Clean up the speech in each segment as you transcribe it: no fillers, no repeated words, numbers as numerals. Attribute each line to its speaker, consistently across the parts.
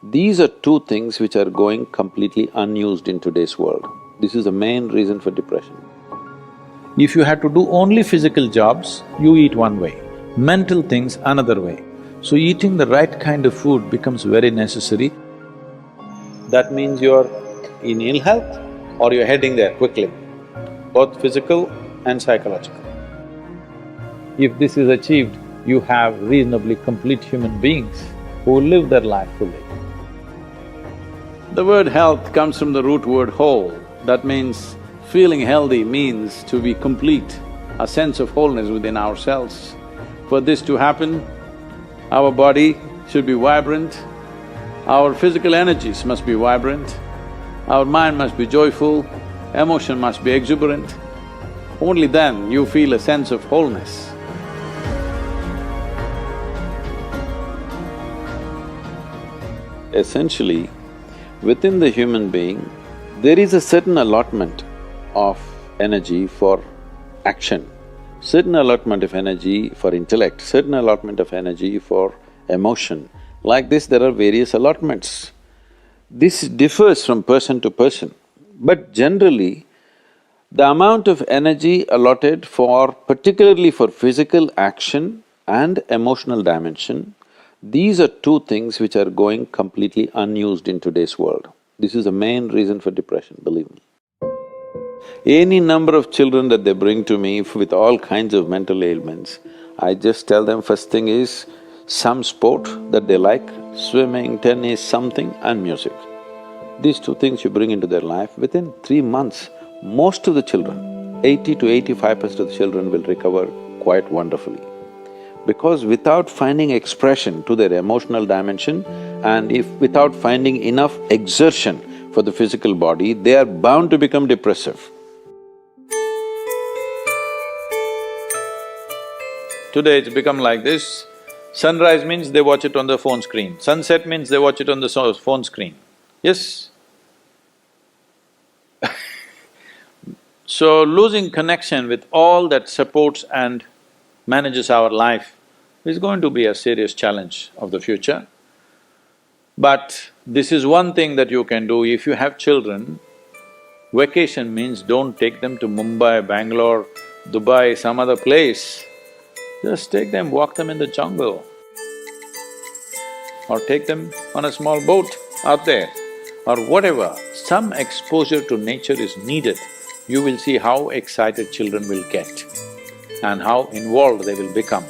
Speaker 1: These are two things which are going completely unused in today's world. This is the main reason for depression.
Speaker 2: If you had to do only physical jobs, you eat one way, mental things another way. So eating the right kind of food becomes very necessary.
Speaker 1: That means you're in ill health or you're heading there quickly, both physical and psychological.
Speaker 2: If this is achieved, you have reasonably complete human beings who live their life fully.
Speaker 1: The word health comes from the root word whole. That means feeling healthy means to be complete, a sense of wholeness within ourselves. For this to happen, our body should be vibrant, our physical energies must be vibrant, our mind must be joyful, emotion must be exuberant. Only then you feel a sense of wholeness. Essentially, within the human being, there is a certain allotment of energy for action, certain allotment of energy for intellect, certain allotment of energy for emotion. Like this, there are various allotments. This differs from person to person, but generally, the amount of energy allotted for… particularly for physical action and emotional dimension, these are two things which are going completely unused in today's world. This is the main reason for depression, believe me. Any number of children that they bring to me with all kinds of mental ailments, I just tell them first thing is some sport that they like, swimming, tennis, something, and music. These two things you bring into their life, within 3 months, most of the children, 80 to 85% of the children will recover quite wonderfully. Because without finding expression to their emotional dimension and if without finding enough exertion for the physical body, they are bound to become depressive. Today it's become like this, sunrise means they watch it on the phone screen, sunset means they watch it on the phone screen. Yes? So losing connection with all that supports and manages our life is going to be a serious challenge of the future. But this is one thing that you can do. If you have children, vacation means don't take them to Mumbai, Bangalore, Dubai, some other place. Just take them, walk them in the jungle. Or take them on a small boat out there, or whatever. Some exposure to nature is needed. You will see how excited children will get and how involved they will become.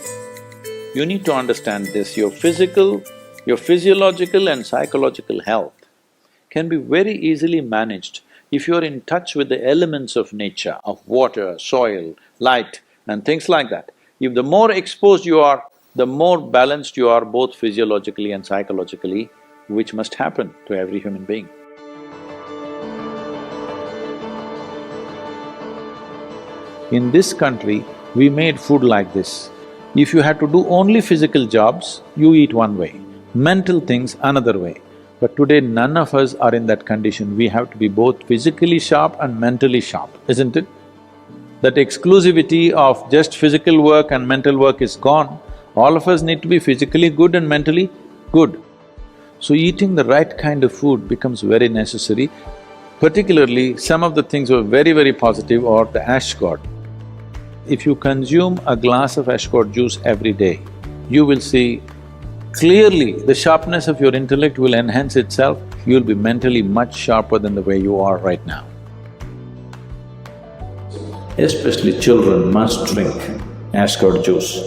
Speaker 1: You need to understand this, your physiological and psychological health can be very easily managed if you're in touch with the elements of nature, of water, soil, light and things like that. If the more exposed you are, the more balanced you are both physiologically and psychologically, which must happen to every human being.
Speaker 2: In this country, we made food like this. If you had to do only physical jobs, you eat one way, mental things another way. But today none of us are in that condition, we have to be both physically sharp and mentally sharp, isn't it? That exclusivity of just physical work and mental work is gone. All of us need to be physically good and mentally good. So eating the right kind of food becomes very necessary. Particularly, some of the things were very positive are the ash god. If you consume a glass of ash god juice every day, you will see clearly the sharpness of your intellect will enhance itself, you'll be mentally much sharper than the way you are right now. Especially children must drink ash god juice.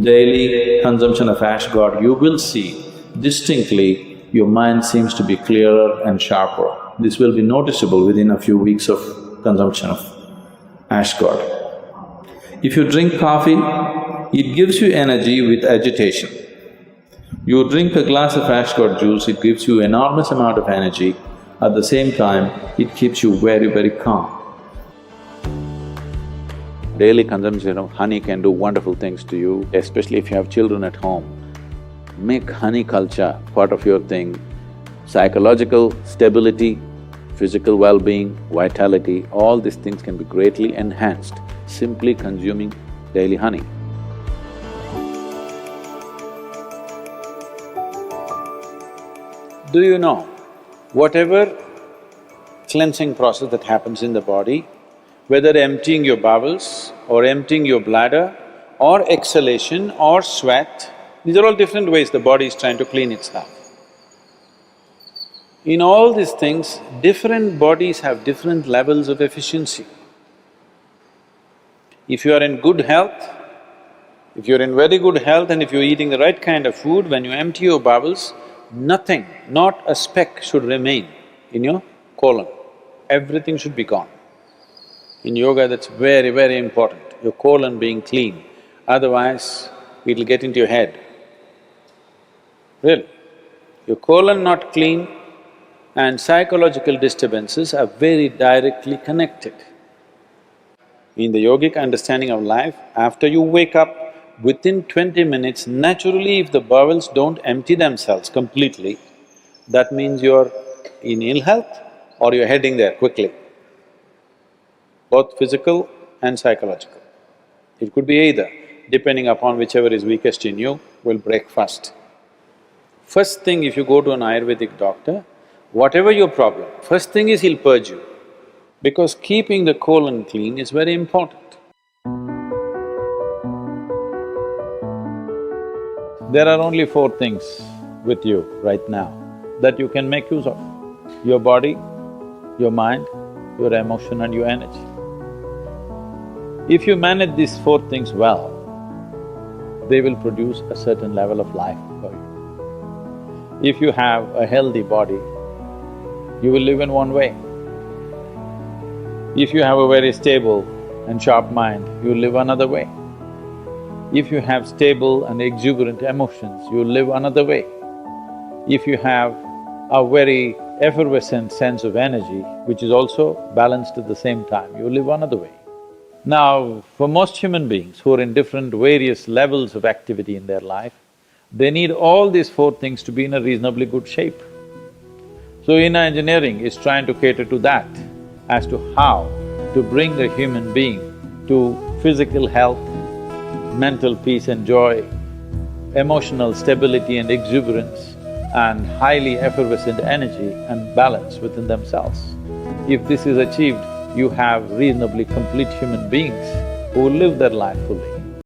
Speaker 2: Daily consumption of ash god, you will see distinctly your mind seems to be clearer and sharper. This will be noticeable within a few weeks of consumption of ash god. If you drink coffee, it gives you energy with agitation. You drink a glass of ash god juice, it gives you enormous amount of energy. At the same time, it keeps you very calm.
Speaker 1: Daily consumption of honey can do wonderful things to you, especially if you have children at home. Make honey culture part of your thing. Psychological stability, physical well-being, vitality, all these things can be greatly enhanced simply consuming daily honey.
Speaker 2: Do you know, whatever cleansing process that happens in the body, whether emptying your bowels or emptying your bladder or exhalation or sweat, these are all different ways the body is trying to clean itself. In all these things, different bodies have different levels of efficiency. If you are in good health, if you're in very good health and if you're eating the right kind of food, when you empty your bowels, nothing, not a speck should remain in your colon. Everything should be gone. In yoga, that's very, very important, your colon being clean, otherwise it'll get into your head. Really. Your colon not clean and psychological disturbances are very directly connected. In the yogic understanding of life, after you wake up, within 20 minutes, naturally if the bowels don't empty themselves completely, that means you're in ill health or you're heading there quickly, both physical and psychological. It could be either, depending upon whichever is weakest in you, will break first. First thing, if you go to an Ayurvedic doctor, whatever your problem, first thing is he'll purge you, because keeping the colon clean is very important. There are only four things with you right now that you can make use of: your body, your mind, your emotion and your energy. If you manage these four things well, they will produce a certain level of life for you. If you have a healthy body, you will live in one way. If you have a very stable and sharp mind, you will live another way. If you have stable and exuberant emotions, you will live another way. If you have a very effervescent sense of energy, which is also balanced at the same time, you will live another way. Now, for most human beings who are in different various levels of activity in their life, they need all these four things to be in a reasonably good shape. So inner engineering is trying to cater to that, as to how to bring a human being to physical health, mental peace and joy, emotional stability and exuberance, and highly effervescent energy and balance within themselves. If this is achieved, you have reasonably complete human beings who will live their life fully.